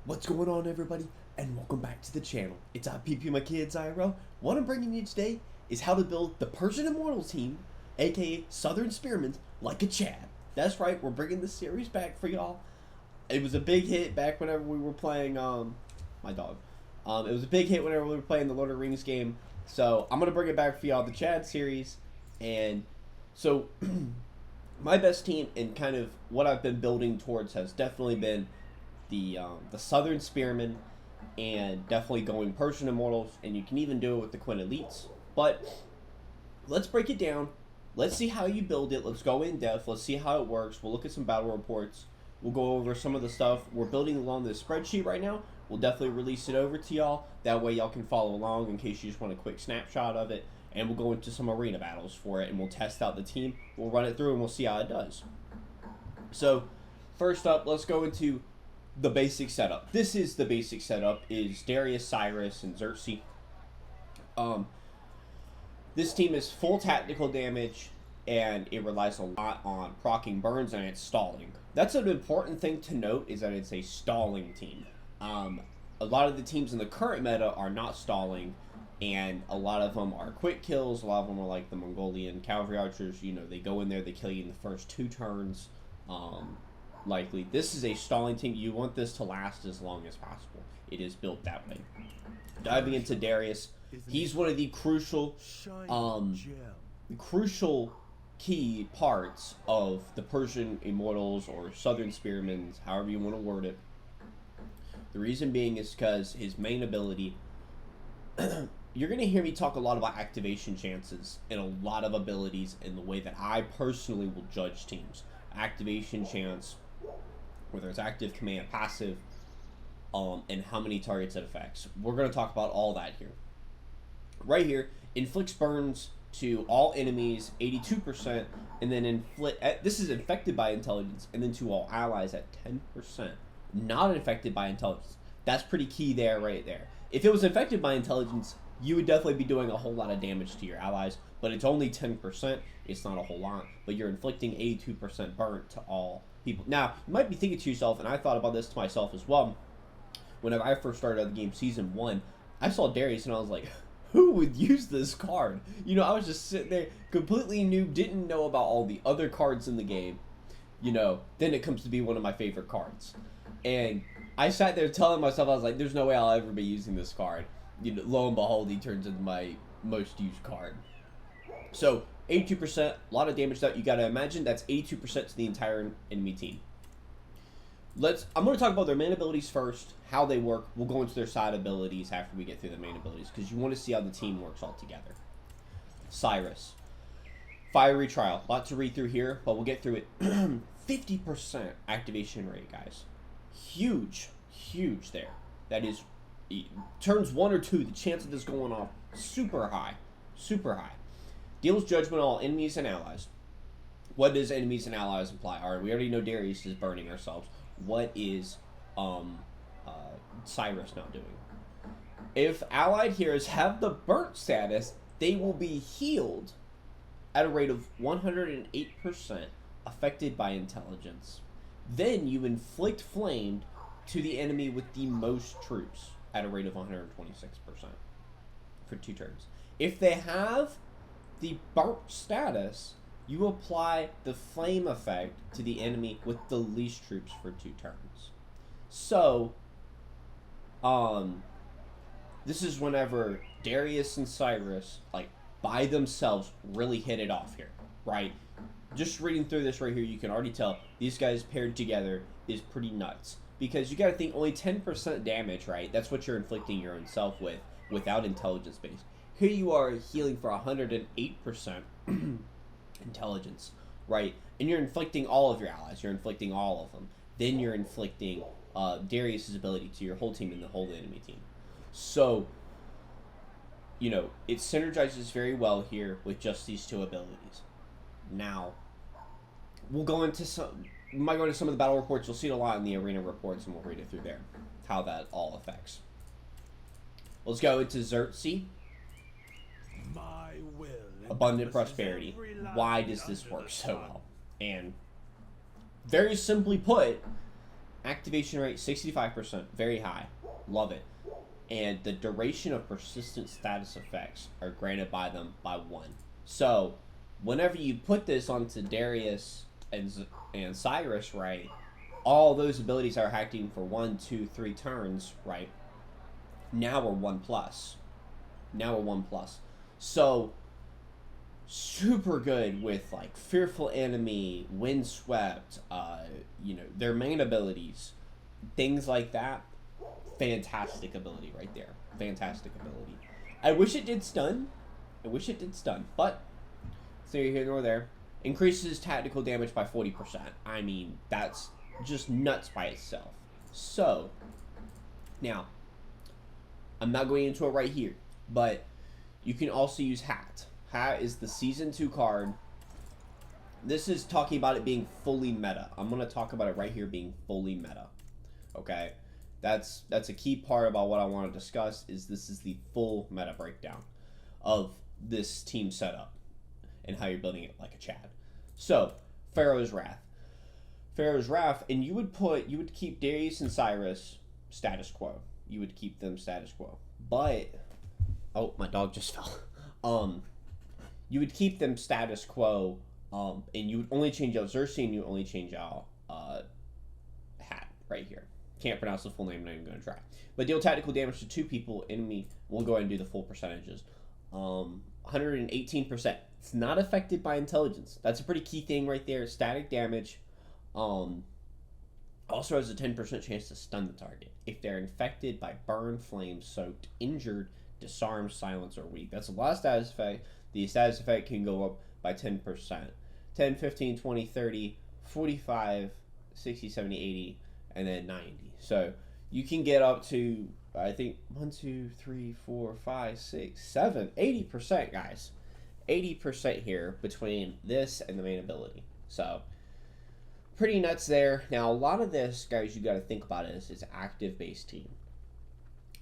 What's going on, everybody, and welcome back to the channel. It's IPP My Kids IRL. What I'm bringing you today is how to build the Persian Immortals team, aka Southern Spearmen, like a Chad. That's right, we're bringing this series back for y'all. It was a big hit back whenever we were playing, my dog. It was a big hit whenever we were playing the Lord of the Rings game. So I'm gonna bring it back for y'all, the Chad series. And so my best team and kind of what I've been building towards has definitely been the Southern Spearmen, and definitely going Persian Immortals, and you can even do it with the Quinn Elites. But let's break it down. Let's see how you build it. Let's go in depth. Let's see how it works. We'll look at some battle reports. We'll go over some of the stuff we're building along this spreadsheet right now. We'll definitely release it over to y'all. That way y'all can follow along in case you just want a quick snapshot of it. And we'll go into some arena battles for it, and we'll test out the team. We'll run it through, and we'll see how it does. So first up, let's go into the basic setup. This is the basic setup, is Darius, Cyrus, and Xerxes. This team is full tactical damage, and it relies a lot on proccing burns, and it's stalling. That's an important thing to note, is that it's a stalling team. A lot of the teams in the current meta are not stalling, and a lot of them are quick kills. A lot of them are like the Mongolian cavalry archers. You know, they go in there, they kill you in the first 2 turns. Likely. This is a stalling team. You want this to last as long as possible. It is built that way. Diving into Darius, he's one of the crucial key parts of the Persian Immortals or Southern Spearmen, however you want to word it. The reason being is because his main ability, you're going to hear me talk a lot about activation chances and a lot of abilities in the way that I personally will judge teams. Activation chance, whether it's active, command, passive, and how many targets it affects. We're going to talk about all that here. Right here, inflicts burns to all enemies, 82%, and then this is infected by intelligence, and then to all allies at 10%. Not infected by intelligence. That's pretty key there, right there. If it was infected by intelligence, you would definitely be doing a whole lot of damage to your allies, but it's only 10%. It's not a whole lot, but you're inflicting 82% burn to all people. Now, you might be thinking to yourself, and I thought about this to myself as well, whenever I first started out the game, Season 1, I saw Darius, and I was like, who would use this card? You know, I was just sitting there, completely new, didn't know about all the other cards in the game. You know, then it comes to be one of my favorite cards. And I sat there telling myself, I was like, there's no way I'll ever be using this card. You know, lo and behold, he turns into my most used card. So 82%, a lot of damage that you gotta imagine. That's 82% to the entire enemy team. I'm gonna talk about their main abilities first, how they work. We'll go into their side abilities after we get through the main abilities, because you want to see how the team works all together. Cyrus, fiery trial. A lot to read through here, but we'll get through it. 50% activation rate, guys. Huge there. That is turns 1 or 2. The chance of this going off super high. Deals judgment on all enemies and allies. What does enemies and allies imply? Alright, we already know Darius is burning ourselves. What is Cyrus now doing? If allied heroes have the burnt status, they will be healed at a rate of 108% affected by intelligence. Then you inflict flame to the enemy with the most troops at a rate of 126% for 2 turns. If they have the burnt status, you apply the flame effect to the enemy with the least troops for 2 turns. So, this is whenever Darius and Cyrus, like, by themselves, really hit it off here, right? Just reading through this right here, you can already tell these guys paired together is pretty nuts. Because you gotta think only 10% damage, right? That's what you're inflicting your own self with, without intelligence base. Here you are healing for 108% intelligence, right? And you're inflicting all of your allies. You're inflicting all of them. Then you're inflicting Darius's ability to your whole team and the whole enemy team. So, you know, it synergizes very well here with just these 2 abilities. Now, we'll go into we might go into some of the battle reports. You'll see it a lot in the arena reports, and we'll read it through there, how that all affects. Let's go into Xerxes. Abundant prosperity. Why does this work so well? And very simply put, Activation rate 65%, very high. Love it. And the duration of persistent status effects are granted by them by 1. So, whenever you put this onto Darius and Cyrus, right, all those abilities are acting for 1, 2, 3 turns, right, now we're 1 plus. So, super good with, like, Fearful Enemy, Windswept, their main abilities, things like that. Fantastic ability right there. Fantastic ability. I wish it did stun, but so you're here nor there. Increases tactical damage by 40%. I mean, that's just nuts by itself. So, now, I'm not going into it right here, but you can also use Hat. Hat is the Season 2 card. This is talking about it being fully meta. I'm going to talk about it right here being fully meta. Okay? That's a key part about what I want to discuss, is this is the full meta breakdown of this team setup and how you're building it like a Chad. So, Pharaoh's Wrath. And you would keep Darius and Cyrus status quo. You would keep them status quo. But, oh, my dog just fell. You would keep them status quo, and you would only change out Xerxes, and you would only change out Hat right here. Can't pronounce the full name, not even going to try. But deal tactical damage to 2 people, enemy. We'll go ahead and do the full percentages. 118%. It's not affected by intelligence. That's a pretty key thing right there. Static damage. Also has a 10% chance to stun the target if they're infected by burn, flame, soaked, injured, disarmed, silenced, or weak. That's a lot of status effect. The status effect can go up by 10%. 10, 15, 20, 30, 45, 60, 70, 80, and then 90. So you can get up to, I think, 1, 2, 3, 4, 5, 6, 7, 80%, guys. 80% here between this and the main ability. So, pretty nuts there. Now, a lot of this, guys, you got to think about is it's active-based team.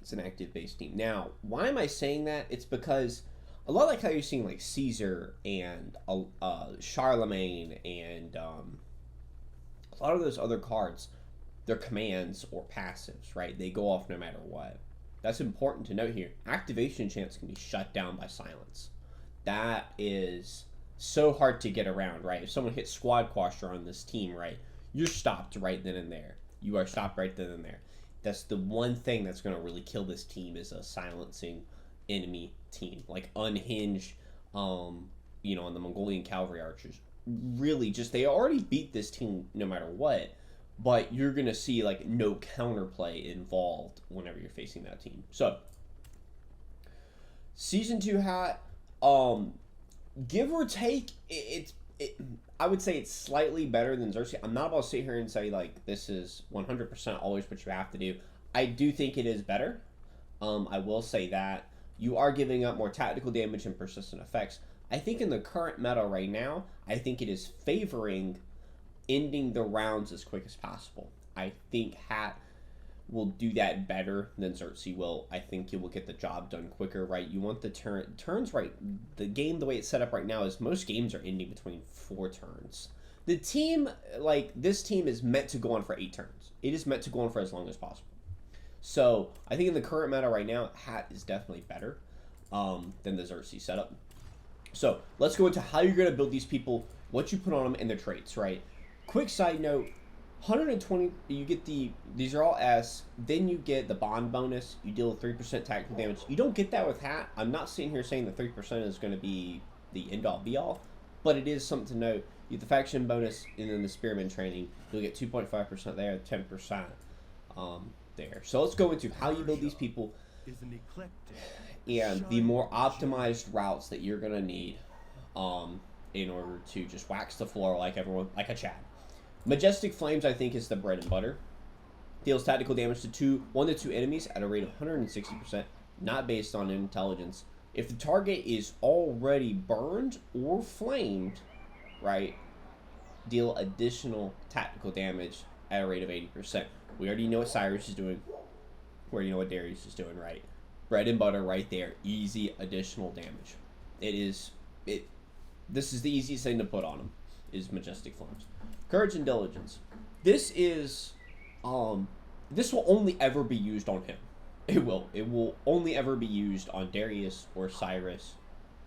It's an active-based team. Now, why am I saying that? It's because a lot like how you're seeing, like, Caesar and Charlemagne and a lot of those other cards, they're commands or passives, right? They go off no matter what. That's important to note here. Activation chance can be shut down by silence. That is so hard to get around, right? If someone hits Squad Quasher on this team, right, you're stopped right then and there. You are stopped right then and there. That's the one thing that's going to really kill this team, is a silencing enemy team. Like Unhinged, on the Mongolian Cavalry Archers. Really, just, they already beat this team no matter what. But you're going to see, like, no counterplay involved whenever you're facing that team. So, Season 2 Hat, give or take, I would say it's slightly better than Xerxes. I'm not about to sit here and say, like, this is 100% always what you have to do. I do think it is better. I will say that. You are giving up more tactical damage and persistent effects. I think in the current meta right now, I think it is favoring ending the rounds as quick as possible. I think Hat will do that better than Xerxes will. I think he will get the job done quicker, right? You want the turns right. The game, the way it's set up right now, is most games are ending between 4 turns. The team, like, this team is meant to go on for 8 turns. It is meant to go on for as long as possible. So, I think in the current meta right now, Hat is definitely better than the Xerxes setup. So, let's go into how you're going to build these people, what you put on them, and their traits, right? Quick side note, 120, you get these are all S, then you get the bond bonus, you deal with 3% tactical damage. You don't get that with Hat. I'm not sitting here saying that 3% is going to be the end-all be-all, but it is something to note. You get the faction bonus, and then the Spearman training, you'll get 2.5% there, 10% there. So let's go into how you build these people, and the more optimized routes that you're going to need in order to just wax the floor like a Chad. Majestic Flames, I think, is the bread and butter. Deals tactical damage to 1 to 2 enemies at a rate of 160%, not based on intelligence. If the target is already burned or flamed, right, deal additional tactical damage at a rate of 80%. We already know what Cyrus is doing. We already know what Darius is doing, right? Bread and butter right there. Easy additional damage. This is the easiest thing to put on them, is Majestic Flames. Courage and Diligence. This is This will only ever be used on him. It will. It will only ever be used on Darius or Cyrus,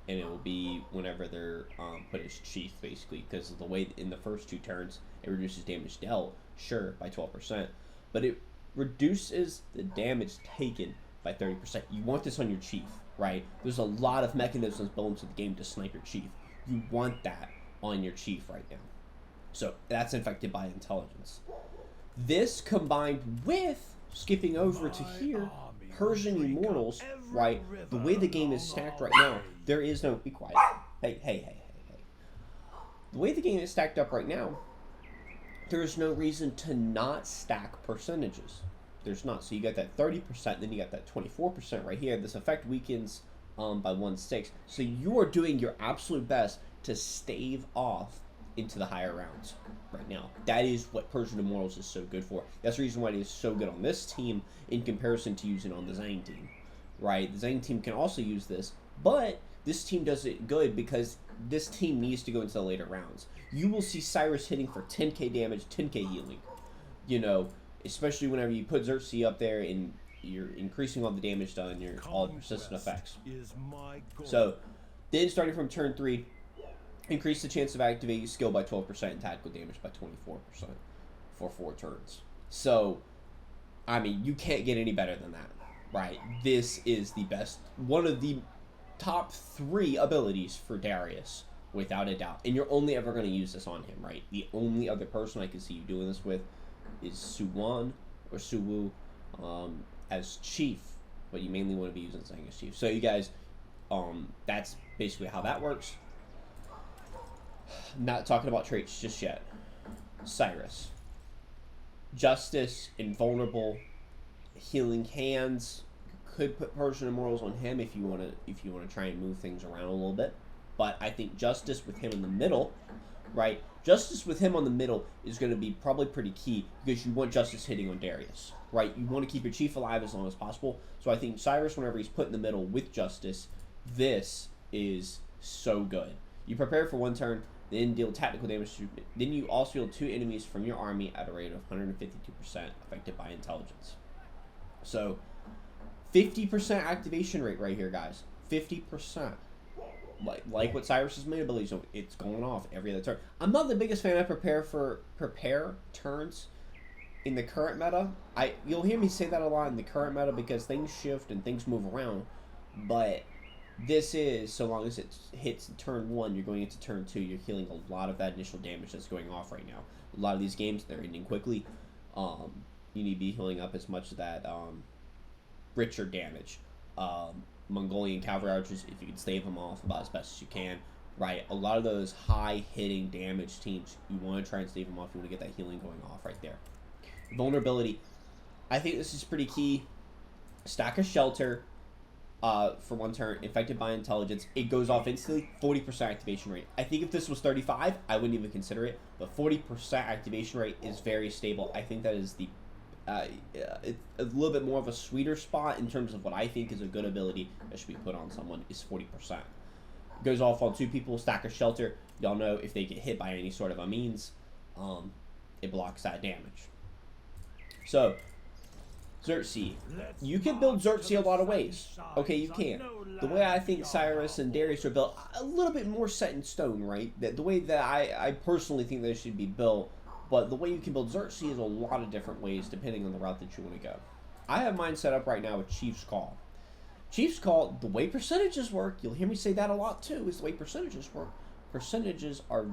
and it will be whenever they're put as chief, basically, because of the way in the first 2 turns it reduces damage dealt, sure, by 12%, but it reduces the damage taken by 30%. You want this on your chief, right? There's a lot of mechanisms built into the game to snipe your chief. You want that on your chief right now. So that's infected by intelligence. This combined with skipping over to here, Persian Immortals, right? The way the game is stacked right now, there is no... Be quiet. Hey. The way the game is stacked up right now, there is no reason to not stack percentages. There's not. So you got that 30%, then you got that 24% right here. This effect weakens by 1/6. So you are doing your absolute best to stave off into the higher rounds right now. That is what Persian Immortals is so good for. That's the reason why it is so good on this team in comparison to using on the Zhang team, right? The Zhang team can also use this, but this team does it good because this team needs to go into the later rounds. You will see Cyrus hitting for 10k damage, 10k healing, you know, especially whenever you put Xerxes up there and you're increasing all the damage done, all the persistent effects. So then starting from turn 3, increase the chance of activating skill by 12% and tactical damage by 24% for 4 turns. So, I mean, you can't get any better than that, right? This is the best, one of the top 3 abilities for Darius, without a doubt. And you're only ever going to use this on him, right? The only other person I can see you doing this with is Suwon or Suwu as chief, but you mainly want to be using Zhang as chief. So you guys, that's basically how that works. Not talking about traits just yet. Cyrus. Justice, Invulnerable, Healing Hands. Could put Persian Immortals on him if you want to try and move things around a little bit. But I think Justice with him in the middle, right? Justice with him on the middle is going to be probably pretty key because you want Justice hitting on Darius, right? You want to keep your chief alive as long as possible. So I think Cyrus, whenever he's put in the middle with Justice, this is so good. You prepare for 1 turn, then deal tactical damage. Then you also heal 2 enemies from your army at a rate of 152% affected by intelligence. So 50% activation rate right here, guys. 50%. Like what Cyrus's main ability, so it's going off every other turn. I'm not the biggest fan of prepare turns in the current meta. You'll hear me say that a lot in the current meta because things shift and things move around. But this is, so long as it hits turn 1, you're going into turn 2, you're healing a lot of that initial damage that's going off right now. A lot of these games, they're ending quickly. You need to be healing up as much of that richer damage. Mongolian cavalry archers, if you can stave them off about as best as you can, right? A lot of those high-hitting damage teams, you want to try and stave them off. You want to get that healing going off right there. Vulnerability. I think this is pretty key. Stack a shelter for 1 turn, infected by intelligence. It goes off instantly, 40% activation rate. I think if this was 35, I wouldn't even consider it, but 40% activation rate is very stable. I think that is the it's a little bit more of a sweeter spot in terms of what I think is a good ability that should be put on someone is 40%. It goes off on 2 people, stack a shelter. Y'all know if they get hit by any sort of a means, it blocks that damage. So, Xerxes. You can build Xerxes a lot of ways. Okay, you can. The way I think Cyrus and Darius are built, a little bit more set in stone, right? The way that I personally think they should be built. But the way you can build Xerxes is a lot of different ways depending on the route that you want to go. I have mine set up right now with Chief's Call. Chief's Call, the way percentages work, you'll hear me say that a lot too, is the way percentages work. Percentages are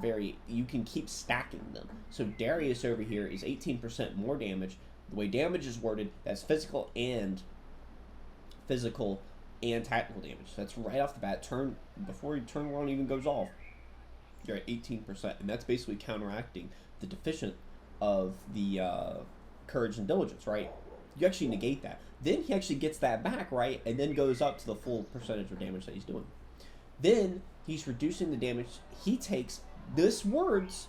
you can keep stacking them. So Darius over here is 18% more damage. The way damage is worded, that's physical and tactical damage. That's right off the bat, before your turn 1 even goes off. You're at 18%, and that's basically counteracting the deficient of the courage and diligence, right? You actually negate that. Then he actually gets that back, right? And then goes up to the full percentage of damage that he's doing. Then he's reducing the damage he takes. This words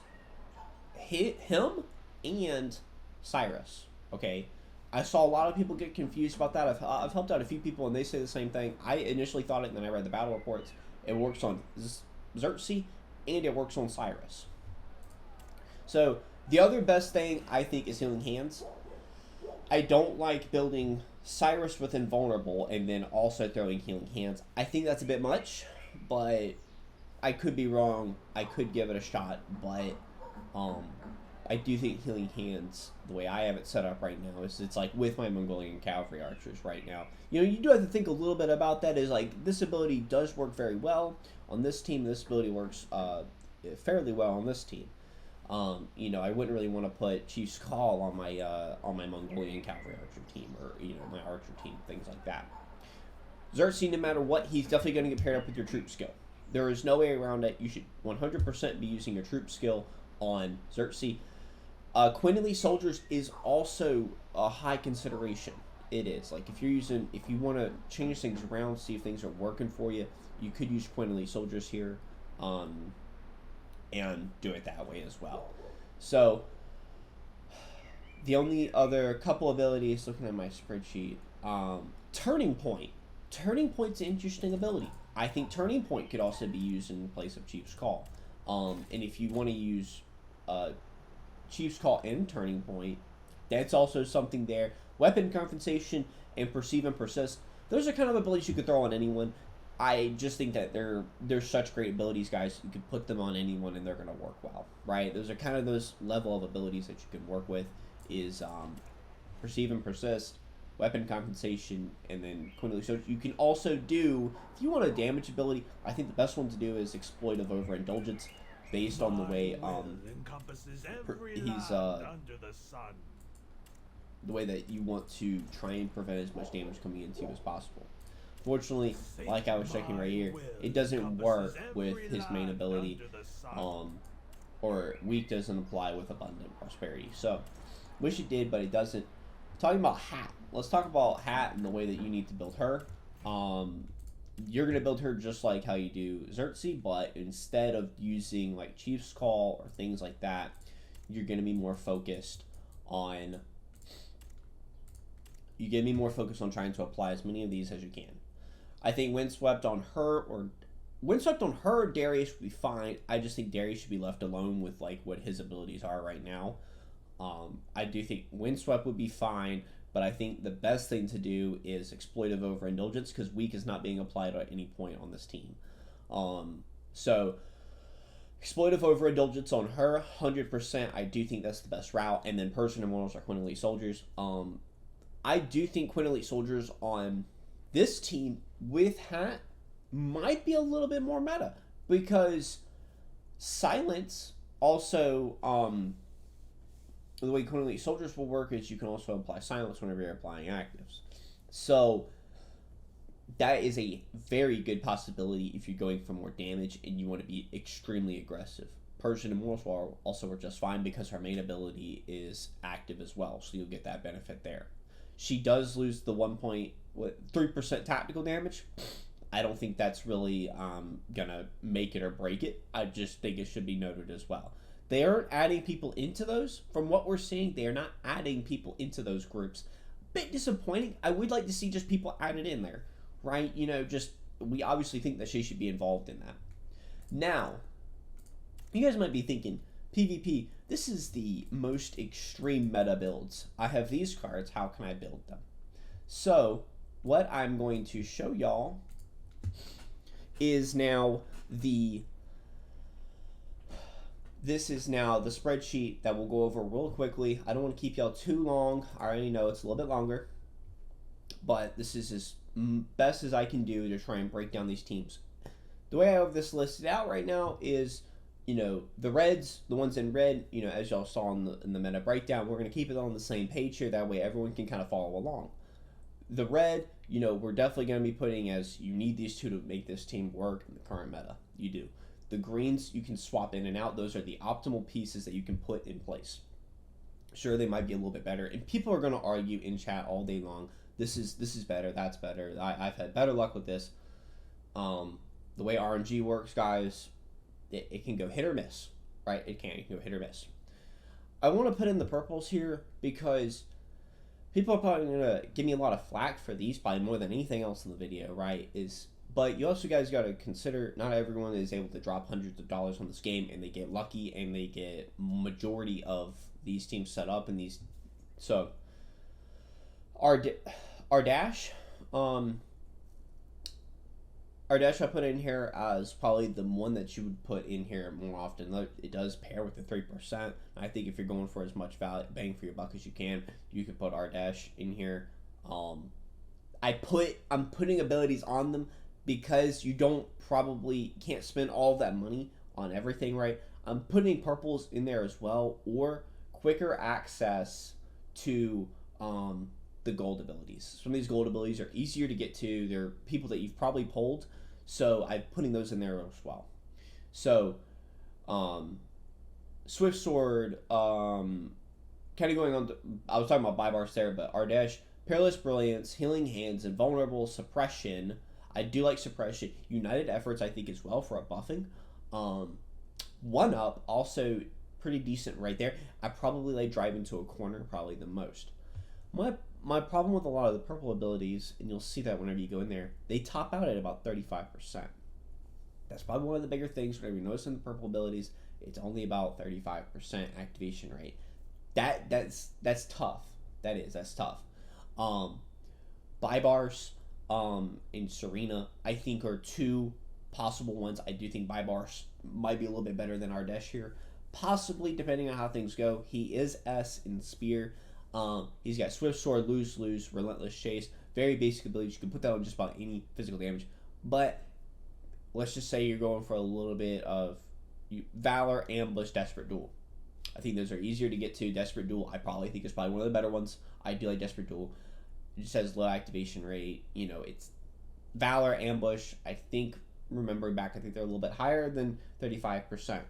hit him and Cyrus, okay? I saw a lot of people get confused about that. I've helped out a few people, and they say the same thing. I initially thought it, and then I read the battle reports. It works on Xerxes, and it works on Cyrus. So, the other best thing, I think, is Healing Hands. I don't like building Cyrus with Invulnerable and then also throwing Healing Hands. I think that's a bit much, but I could be wrong. I could give it a shot, but um, I do think Healing Hands, the way I have it set up right now, is it's like with my Mongolian Cavalry Archers right now. You know, you do have to think a little bit about that. Is like this ability does work very well on this team. This ability works fairly well on this team. You know, I wouldn't really want to put Chief's Call on my Mongolian Cavalry Archer team, or you know, my Archer team, things like that. Xerxes, no matter what, he's definitely going to get paired up with your troop skill. There is no way around it. You should 100% be using your troop skill on Xerxes. Quintily Soldiers is also a high consideration. It is. Like, if you want to change things around, see if things are working for you, you could use Quintily Soldiers here, and do it that way as well. So, the only other couple abilities, looking at my spreadsheet, Turning Point. Turning Point's an interesting ability. I think Turning Point could also be used in place of Chief's Call. And if you want to use Chief's Call and Turning Point, that's also something there. Weapon Compensation and Perceive and Persist, those are kind of abilities you could throw on anyone. I just think that they're such great abilities, guys. You could put them on anyone and they're going to work well, right? Those are kind of those level of abilities that you can work with is Perceive and Persist, Weapon Compensation, and then Quintily. So you can also do, if you want a damage ability, I think the best one to do is Exploitive Overindulgence, based on the way he's the way that you want to try and prevent as much damage coming into you as possible. Fortunately, like I was checking right here, it doesn't work with his main ability, or weak doesn't apply with Abundant Prosperity. So, wish it did, but it doesn't. Talking about Hat, let's talk about Hat and the way that you need to build her. You're going to build her just like how you do Xerxes, but instead of using like Chief's Call or things like that, you're going to be more focused on trying to apply as many of these as you can. I think Windswept on her, Darius would be fine. I just think Darius should be left alone with like what his abilities are right now. I do think Windswept would be fine, but I think the best thing to do is Exploitive Overindulgence, because weak is not being applied at any point on this team. So Exploitive Overindulgence on her, 100%. I do think that's the best route, and then Person Immortals are Quintily Soldiers. I do think Quintily Soldiers on this team with Hat might be a little bit more meta, because Silence also, the way Quintily Soldiers will work is you can also apply Silence whenever you're applying actives. So that is a very good possibility if you're going for more damage and you want to be extremely aggressive. Persian Immortals will also work just fine because her main ability is active as well, so you'll get that benefit there. She does lose the 3% tactical damage. I don't think that's really gonna make it or break it. I just think it should be noted as well. They aren't adding people into those. From what we're seeing, they are not adding people into those groups. Bit disappointing. I would like to see just people added in there, right? You know, just we obviously think that she should be involved in that. Now, you guys might be thinking, PvP, this is the most extreme meta builds. I have these cards, how can I build them? So, what I'm going to show y'all is now this is now the spreadsheet that we'll go over real quickly. I don't want to keep y'all too long. I already know it's a little bit longer, but this is as best as I can do to try and break down these teams. The way I have this listed out right now is, you know, the reds, the ones in red, you know, as y'all saw in the meta breakdown, we're going to keep it on the same page here. That way everyone can kind of follow along. The red, you know, we're definitely going to be putting as you need these two to make this team work in the current meta. You do. The greens, you can swap in and out. Those are the optimal pieces that you can put in place. Sure, they might be a little bit better. And people are going to argue in chat all day long. This is better, that's better. I've had better luck with this. The way RNG works, guys, it can go hit or miss, right? It can go hit or miss. I want to put in the purples here because people are probably going to give me a lot of flack for these by more than anything else in the video, right? But you also guys got to consider not everyone is able to drop hundreds of dollars on this game and they get lucky and they get majority of these teams set up in these. So Our, our dash, um, our dash I put in here as probably the one that you would put in here more often. It does pair with the 3%. I think if you're going for as much value, bang for your buck as you can, you could put our dash in here. I'm putting abilities on them because you can't spend all of that money on everything, right? I'm putting purples in there as well, or quicker access to the gold abilities. Some of these gold abilities are easier to get to. They're people that you've probably pulled, so I'm putting those in there as well. So, Swift Sword, kind of going on. I was talking about Bybars there, but Ardesh, Peerless Brilliance, Healing Hands, Invulnerable, Suppression. I do like Suppression. United Efforts, I think, as well for a buffing. One Up, also pretty decent right there. I probably like Drive into a Corner probably the most. My problem with a lot of the purple abilities, and you'll see that whenever you go in there, they top out at about 35%. That's probably one of the bigger things. Whenever you notice in the purple abilities, it's only about 35% activation rate. That's tough. That's tough. Bybars and Serena, I think, are two possible ones. I do think Bybars might be a little bit better than Ardesh here. Possibly, depending on how things go. He is S in Spear. He's got Swift Sword, Lose, Relentless Chase. Very basic abilities. You can put that on just about any physical damage. But let's just say you're going for a little bit of Valor, Ambush, Desperate Duel. I think those are easier to get to. Desperate Duel, I probably think is probably one of the better ones. I do like Desperate Duel. It just has low activation rate. It's Valor, Ambush. I think, remembering back, I think they're a little bit higher than 35%.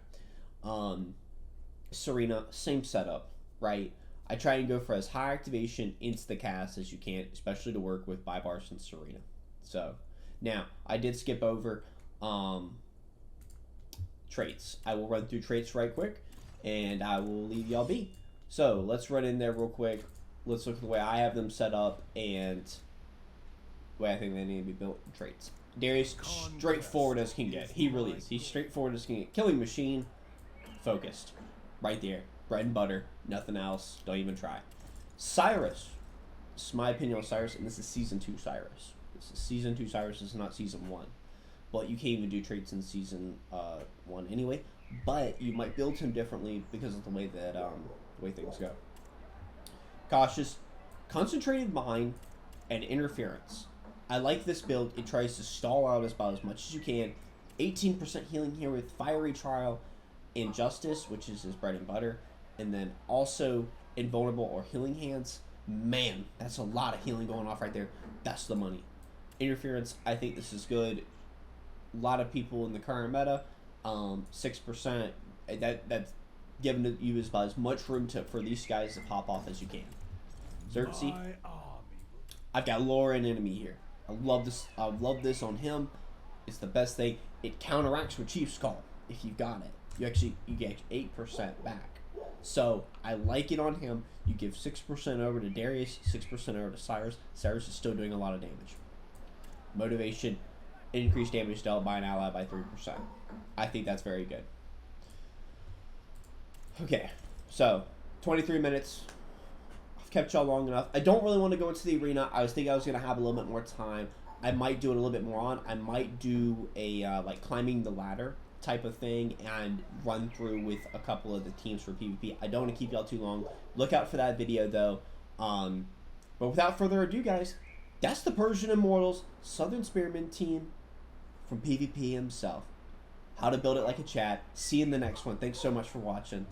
Serena, same setup, right? I try and go for as high activation insta-cast as you can, especially to work with Bybars and Serena. So, now, I did skip over traits. I will run through traits right quick, and I will leave y'all be. So, let's run in there real quick. Let's look at the way I have them set up, and the way I think they need to be built in traits. Darius, straightforward as can get. He really is. He's straightforward as can get. Killing Machine, focused. Right there. Bread and butter, nothing else. Don't even try. Cyrus. This is my opinion on Cyrus, and this is Season 2 Cyrus. This is Season 2 Cyrus. This is not Season 1. But you can't even do traits in Season 1 anyway. But you might build him differently because of the way that the way things go. Cautious, Concentrated Mind, and Interference. I like this build. It tries to stall out about as much as you can. 18% healing here with Fiery Trial and Justice, which is his bread and butter. And then also Invulnerable or Healing Hands. Man, that's a lot of healing going off right there. That's the money. Interference, I think this is good. A lot of people in the current meta, 6%. That's giving you about as much room for these guys to pop off as you can. Xerxes, I've got Lauren enemy here. I love this. I love this on him. It's the best thing. It counteracts with Chief's Call if you got it. You get 8% back. So I like it on him. You give 6% over to Darius, 6% over to Cyrus. Cyrus is still doing a lot of damage. Motivation, increased damage dealt by an ally by 3%. I think that's very good. Okay, so 23 minutes. I've kept y'all long enough. I don't really want to go into the arena. I was thinking I was going to have a little bit more time. I might do it a little bit more on. I might do a like climbing the ladder type of thing and run through with a couple of the teams for PvP. I don't want to keep y'all too long. Look out for that video though. But without further ado, guys, that's the Persian Immortals Southern Spearmen team from PvP himself. How to build it like a Chad. See you in the next one. Thanks so much for watching.